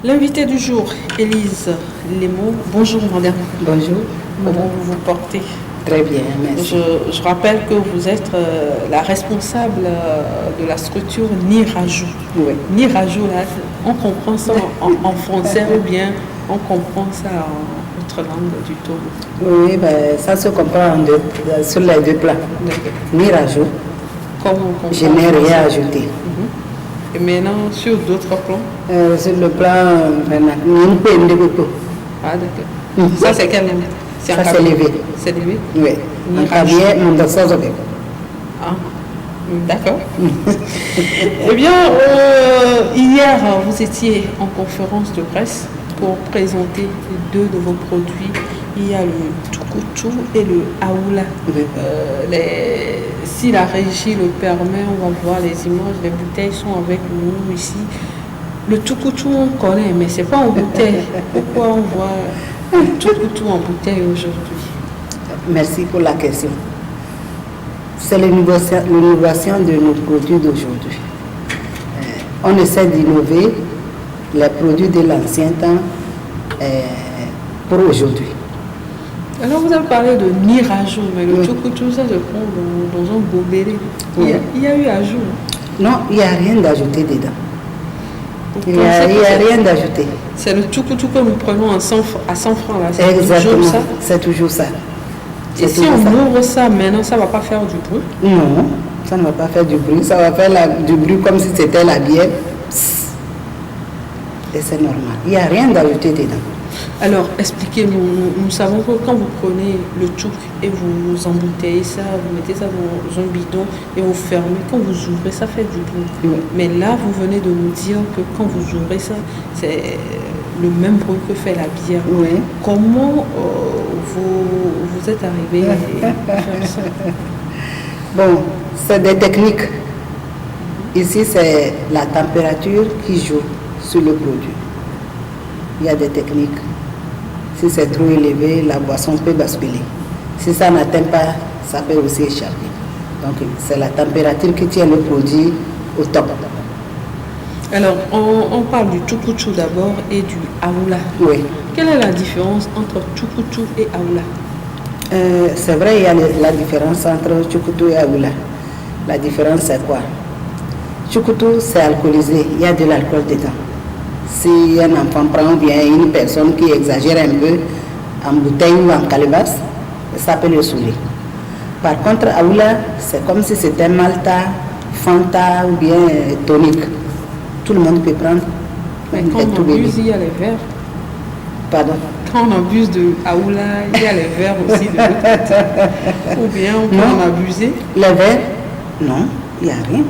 L'invité du jour, Élise Lemo. Bonjour madame. Bonjour. Comment vous vous portez? Très bien, merci. Je rappelle que vous êtes la responsable de la structure Nirajou. Oui. Nirajou, là, on comprend ça en français ou bien on comprend ça en autre langue du Togo? Oui, ben, ça se comprend sur les deux plans. Nirajou. Comment on comprend? Je n'ai rien ajouté. Et maintenant, sur d'autres plans? Sur le plan, Ah, d'accord. Ça, c'est quelle langue? Ça, c'est levé. C'est levé? Oui. En cabinet, mon docteur Zobé. Ah, d'accord. Eh bien, hier, vous étiez en conférence de presse pour présenter deux de vos produits. Il y a le tukutu et le aoula. Oui. Si la régie le permet, on va voir les images. Les bouteilles sont avec nous ici. Le tukutu, on connaît, mais ce n'est pas en bouteille. Pourquoi on voit le tukutu en bouteille aujourd'hui? Merci pour la question. C'est l'innovation de nos produits d'aujourd'hui. On essaie d'innover les produits de l'ancien temps pour aujourd'hui. Alors vous avez parlé de Nirajou, mais le tukutu, ça se prend dans un gobelet. Il y a eu ajout. Non, il n'y a rien d'ajouté dedans. Il n'y a rien d'ajouté. C'est le tukutu que nous prenons à 100 francs là. C'est exactement toujours ça. C'est toujours ça. Et si on ouvre ça maintenant, ça ne va pas faire du bruit? Non, ça ne va pas faire du bruit. Ça va faire du bruit comme si c'était la bière. Et c'est normal. Il n'y a rien d'ajouté dedans. Alors, expliquez-nous. Nous savons que quand vous prenez le tchouk et vous embouteillez ça, vous mettez ça dans un bidon et vous fermez, quand vous ouvrez, ça fait du bruit. Oui. Mais là, vous venez de nous dire que quand vous ouvrez ça, c'est le même bruit que fait la bière. Oui. Comment vous êtes arrivé à faire ça? Bon, c'est des techniques. Ici, c'est la température qui joue sur le produit. Il y a des techniques. Si c'est trop élevé, la boisson peut basculer. Si ça n'atteint pas, ça peut aussi échapper. Donc, c'est la température qui tient le produit au top. Alors, on parle du tukutu d'abord et du aoula. Oui. Quelle est la différence entre tukutu et aoula? C'est vrai, il y a la différence entre tukutu et aoula. La différence, c'est quoi? Tukutu, c'est alcoolisé. Il y a de l'alcool dedans. Si un enfant prend bien une personne qui exagère un peu en bouteille ou en calebasse, ça peut le saouler. Par contre, aoula, c'est comme si c'était Malta, Fanta ou bien tonique. Tout le monde peut prendre. Mais quand on abuse, il y a les verres. Pardon? Quand on abuse de aoula, il y a les verres aussi de l'autre côté. Ou bien on peut en abuser. Les verres? Non, il n'y a rien.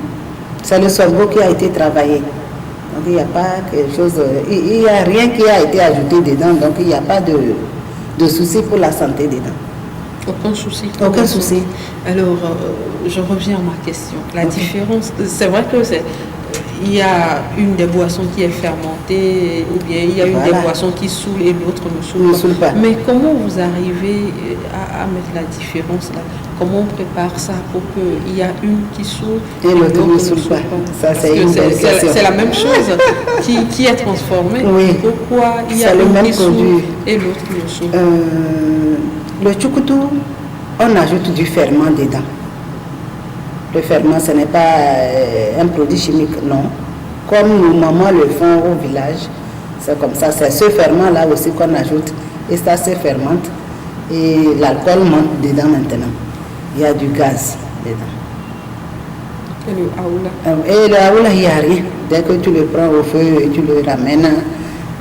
C'est le sorgho qui a été travaillé. Donc il n'y a pas quelque chose, il n'y a rien qui a été ajouté dedans, donc il n'y a pas de souci pour la santé dedans. Aucun souci. Aucun souci. Alors, je reviens à ma question. La différence, c'est vrai que il y a une des boissons qui est fermentée, ou bien il y a une des boissons qui saoule et l'autre ne saoule pas. Mais comment vous arrivez à mettre la différence là? Comment on prépare ça pour qu'il y a une qui saoule et l'autre ne saoule pas? Ça, c'est la même chose qui est transformée. Oui. Pourquoi il y a une qui saoule et l'autre qui ne saoule? Le tukutu, on ajoute du ferment dedans. Le ferment, ce n'est pas un produit chimique, non. Comme nos mamans le font au village, c'est comme ça. C'est ce ferment-là aussi qu'on ajoute. Et ça se fermente. Et l'alcool monte dedans maintenant. Il y a du gaz dedans. Et le aoula? Et le aoula, il n'y a rien. Dès que tu le prends au feu et tu le ramènes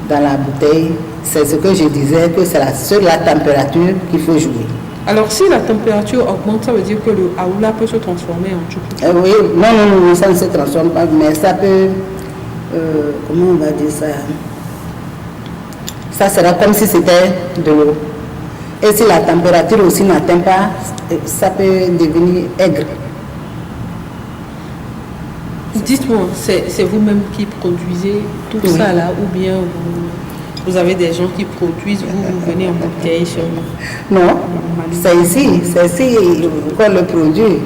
dans la bouteille, c'est ce que je disais, que c'est sur la température qu'il faut jouer. Alors, si la température augmente, ça veut dire que le aoula peut se transformer en tukutu? Oui, non, ça ne se transforme pas, mais ça peut, comment on va dire ça? Ça sera comme si c'était de l'eau. Et si la température aussi n'atteint pas, ça peut devenir aigre. Dites-moi, c'est vous-même qui produisez tout ça là, ou bien vous avez des gens qui produisent, vous venez en bouteille chez vous? Non, c'est ici qu'on le produit.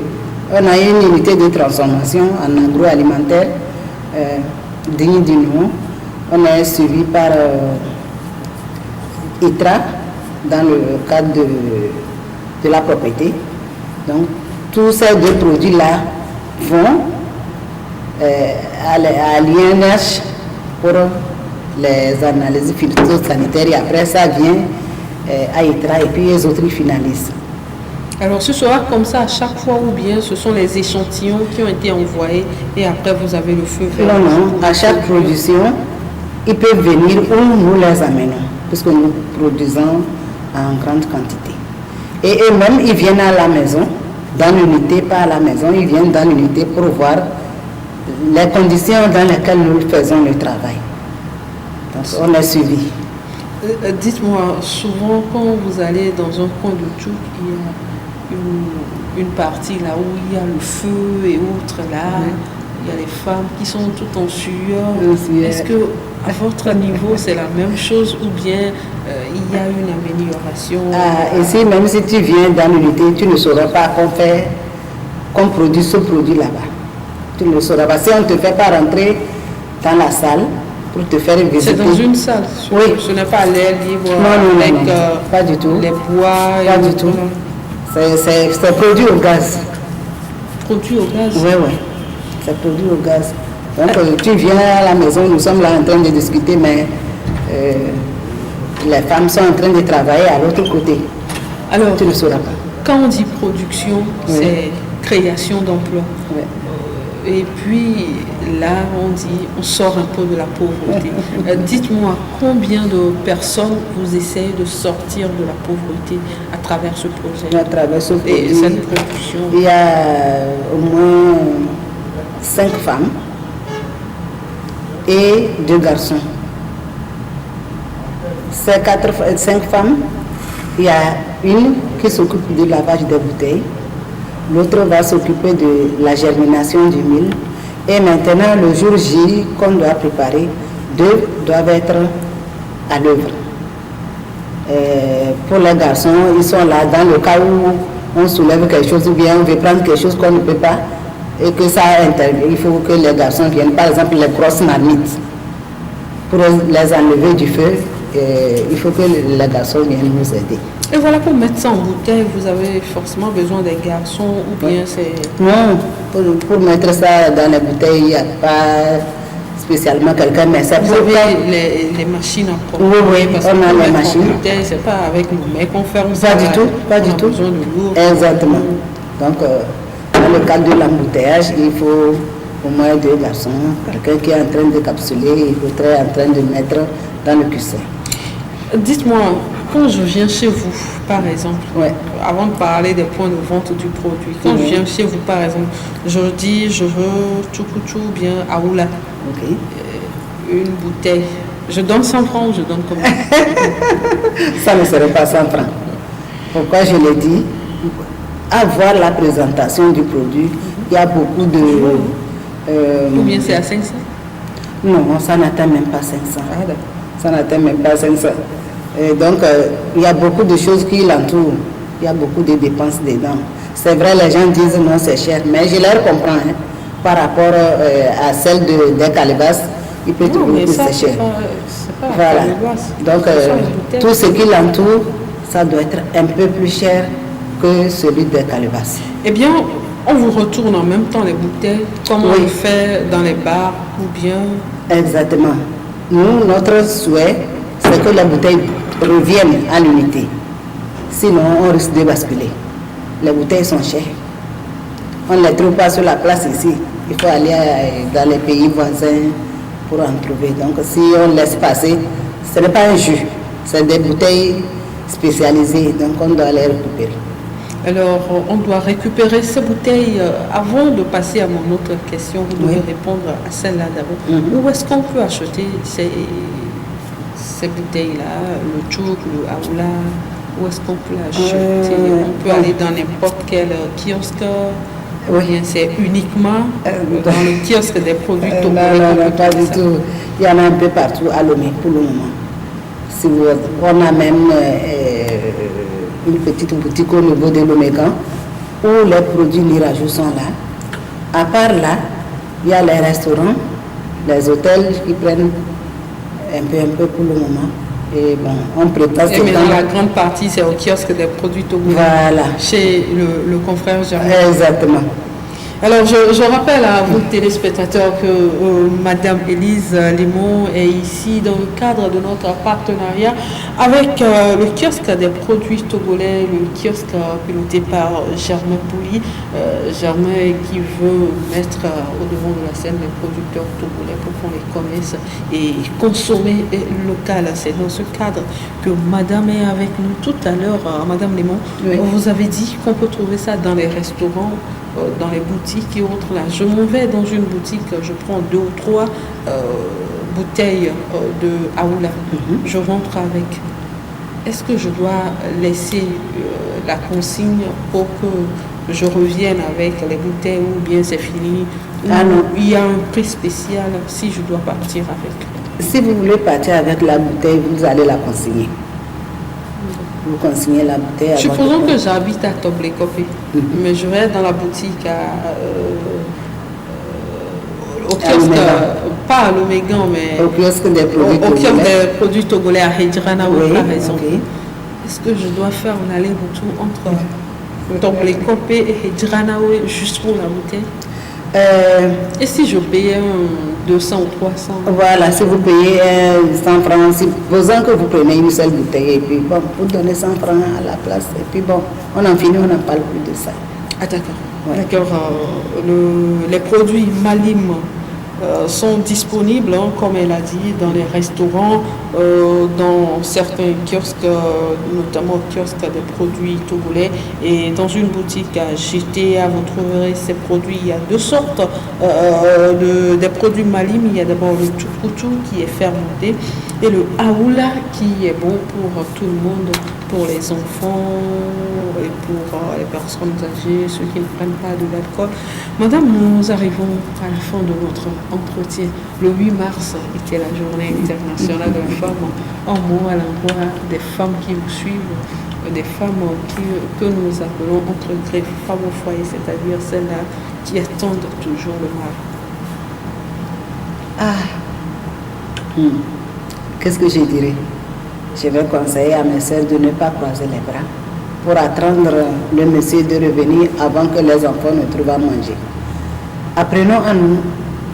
On a une unité de transformation en agroalimentaire digne du nom. On est suivi par ITRA dans le cadre de la propriété. Donc, tous ces deux produits-là vont à l'INH pour les analyses phytosanitaires et après ça vient à ITRA et puis les autres ils finalisent. Alors ce sera comme ça à chaque fois ou bien ce sont les échantillons qui ont été envoyés et après vous avez le feu vert? Non, à chaque production, ils peuvent venir où nous les amenons puisque nous produisons en grande quantité. Et eux-mêmes, ils viennent à la maison, dans l'unité, pas à la maison, ils viennent dans l'unité pour voir les conditions dans lesquelles nous faisons le travail. Donc on est suivi. Dites-moi, souvent quand vous allez dans un coin de Tchouk, il y a une partie là où il y a le feu et autres là, il y a les femmes qui sont toutes en sueur. Est-ce que à votre niveau c'est la même chose ou bien il y a une amélioration? Ici, même si tu viens dans l'unité, tu ne sauras pas qu'on produit ce produit là-bas. Tu ne le sauras pas. Si on ne te fait pas rentrer dans la salle pour te faire visiter. C'est dans une salle? Oui. Ce n'est pas l'air libre avec pas du tout. Les bois? Pas du tout. C'est produit au gaz. Produit au gaz? Oui. C'est produit au gaz. Donc tu viens à la maison, nous sommes là en train de discuter, mais les femmes sont en train de travailler à l'autre côté. Alors, tu ne sauras pas. Quand on dit production, c'est création d'emplois. Oui. Et puis là, on sort un peu de la pauvreté. Dites-moi, combien de personnes vous essayez de sortir de la pauvreté à travers ce projet? À travers ce projet, et cette production. Il y a au moins 5 femmes et 2 garçons. Ces 5 femmes, il y a une qui s'occupe du lavage des bouteilles. L'autre va s'occuper de la germination du mil. Et maintenant, le jour J qu'on doit préparer, 2 doivent être à l'œuvre. Pour les garçons, ils sont là dans le cas où on soulève quelque chose ou bien on veut prendre quelque chose qu'on ne peut pas et que ça intervient. Il faut que les garçons viennent, par exemple les grosses marmites, pour les enlever du feu. Il faut que les garçons viennent nous aider. Et voilà, pour mettre ça en bouteille, vous avez forcément besoin des garçons ou bien c'est... Non, pour mettre ça dans les bouteilles, il n'y a pas spécialement quelqu'un, mais c'est vous avez les machines à prendre. Oui, parce on a les machines. C'est pas avec nos mains qu'on ferme ça. Pas du tout, pas du tout. Besoin de l'eau. Exactement. Donc, dans le cadre de l'embouteillage, il faut au moins 2 garçons, quelqu'un qui est en train de capsuler, il faudrait en train de mettre dans le cuissin. Dites-moi, quand je viens chez vous, par exemple, avant de parler des points de vente du produit, quand je viens chez vous, par exemple, je dis je veux tchoukouchou ou bien aoula, une bouteille, je donne 100 francs ou je donne combien? Ça ne serait pas 100 francs. Pourquoi je l'ai dit? Avoir la présentation du produit, il y a beaucoup de... ou bien c'est à 500? Non, ça n'atteint même pas 500. Ça n'atteint même pas 500. Et donc, il y a beaucoup de choses qui l'entourent. Il y a beaucoup de dépenses dedans. C'est vrai, les gens disent non, c'est cher, mais je leur comprends. Par rapport à celle des calebasses, il peut trouver que c'est cher. Voilà. Donc, tout ce qui l'entoure, ça doit être un peu plus cher que celui des calebasses. Eh bien, on vous retourne en même temps les bouteilles, comme on le fait dans les bars ou bien... Exactement. Nous, notre souhait, c'est que les bouteilles reviennent à l'unité. Sinon, on risque de basculer. Les bouteilles sont chères. On ne les trouve pas sur la place ici. Il faut aller dans les pays voisins pour en trouver. Donc, si on laisse passer, ce n'est pas un jus. C'est des bouteilles spécialisées. Donc, on doit les récupérer. Alors, on doit récupérer ces bouteilles. Avant de passer à mon autre question, vous devez répondre à celle-là d'abord. Où est-ce qu'on peut acheter ces bouteilles-là, le tchouk, le aoula? Où est-ce qu'on peut l'acheter? On peut aller dans n'importe quel kiosque. Bien, c'est uniquement dans le kiosque des produits togolais. Non, pas du tout. Il y en a un peu partout à Lomé pour le moment. Si on a même une petite boutique au niveau de l'Omégan où les produits Lirajou sont là. À part là, il y a les restaurants, les hôtels qui prennent un peu pour le moment. Et bon, on prépare. Et maintenant, la grande partie, c'est au kiosque des produits togolais. Voilà. Chez le confrère Germain. Exactement. Alors, je rappelle à vous téléspectateurs que Madame Élise Limon est ici dans le cadre de notre partenariat avec le kiosque des produits togolais, le kiosque piloté par Germain Pouli. Germain qui veut mettre au devant de la scène les producteurs togolais pour qu'on les connaisse et consommer local. C'est dans ce cadre que Madame est avec nous tout à l'heure. Madame Limon, oui. Vous avez dit qu'on peut trouver ça dans les restaurants, dans les boutiques et autres. Là, je m'en vais dans une boutique, je prends 2 ou 3 bouteilles de Aoula. Je rentre avec. Est-ce que je dois laisser la consigne pour que je revienne avec les bouteilles ou bien c'est fini? Ah non. Il y a un prix spécial si je dois partir avec. Si vous voulez partir avec la bouteille, vous allez la consigner. Vous consignez la bouteille. Supposons que j'habite à Toblécopé, mais je vais dans la boutique au kiosque, pas à l'Omégan, mais au kiosque des produits togolais. Au kiosque des produits togolais à Hedjrana, oui, par exemple. Okay. Est-ce que je dois faire un aller-retour entre Toblécopé et Hedjrana juste pour la bouteille? Et si je payais 200 ou 300? Voilà, si vous payez 100 francs, supposons que vous prenez une seule bouteille et puis bon, vous donnez 100 francs à la place et puis bon, on en finit, on n'en parle plus de ça. Ah d'accord. Ouais. D'accord. Les produits Malim sont disponibles, hein, comme elle a dit, dans les restaurants, dans certains kiosques, notamment kiosques des produits togolais, et dans une boutique à GTA, vous trouverez ces produits. Il y a 2 sortes des produits Malim. Il y a d'abord le Tukutu qui est fermenté et le Aoula qui est bon pour tout le monde, pour les enfants et pour les personnes âgées, ceux qui ne prennent pas de l'alcool. Madame, nous arrivons à la fin de notre entretien. Le 8 mars était la journée internationale de la femme. En mot à l'endroit des femmes qui nous suivent, des femmes que nous appelons entre griffes femmes au foyer, c'est-à-dire celles-là qui attendent toujours le mari. Qu'est-ce que je dirais? Je vais conseiller à mes soeurs de ne pas croiser les bras pour attendre le monsieur de revenir avant que les enfants ne trouvent à manger. Apprenons à nous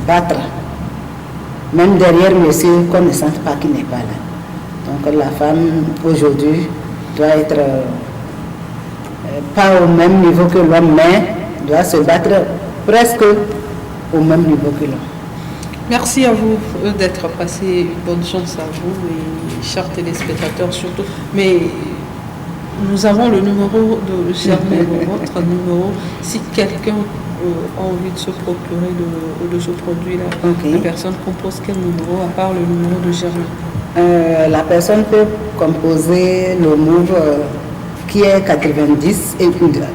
battre, même derrière monsieur qu'on ne sente pas qu'il n'est pas là. Donc la femme aujourd'hui doit être pas au même niveau que l'homme, mais doit se battre presque au même niveau que l'homme. Merci à vous d'être passé. Bonne chance à vous et chers téléspectateurs surtout. Mais nous avons le numéro de Germain, votre numéro. Si quelqu'un a envie de se procurer de ce produit-là, okay. La personne compose quel numéro à part le numéro de Germain? La personne peut composer le move qui est 90 et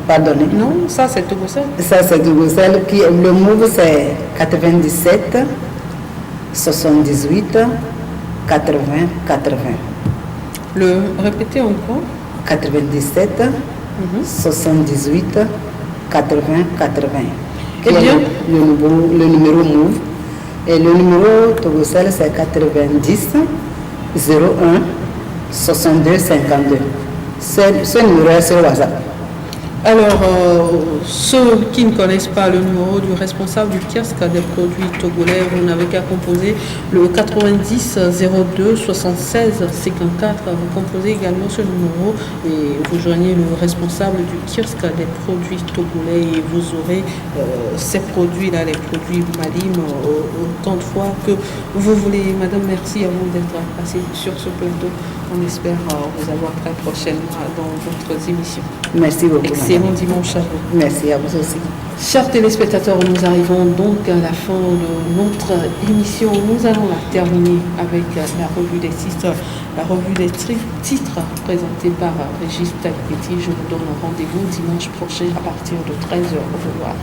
pardonnez. Non, ça c'est Togocel. Ça c'est Togocel. Le move c'est 97 78 80 80. Le répétez encore. 97 78 80 80. Eh bien, le numéro move. Et le numéro Togocel c'est 90 01 62 52. Ce numéro est sur WhatsApp. Alors, ceux qui ne connaissent pas le numéro du responsable du kiosque des produits togolais, vous n'avez qu'à composer le 90 02 76 54. Vous composez également ce numéro et vous joignez le responsable du kiosque des produits togolais et vous aurez ces produits-là, les produits Malim, autant de fois que vous voulez. Madame, merci à vous d'être passée sur ce plateau. On espère vous avoir très prochainement dans votre émission. Merci beaucoup. Excellent dimanche à vous. Merci à vous aussi. Chers téléspectateurs, nous arrivons donc à la fin de notre émission. Nous allons la terminer avec la revue des titres. La revue des titres présentée par Régis Talpetti. Je vous donne rendez-vous dimanche prochain à partir de 13h. Au revoir.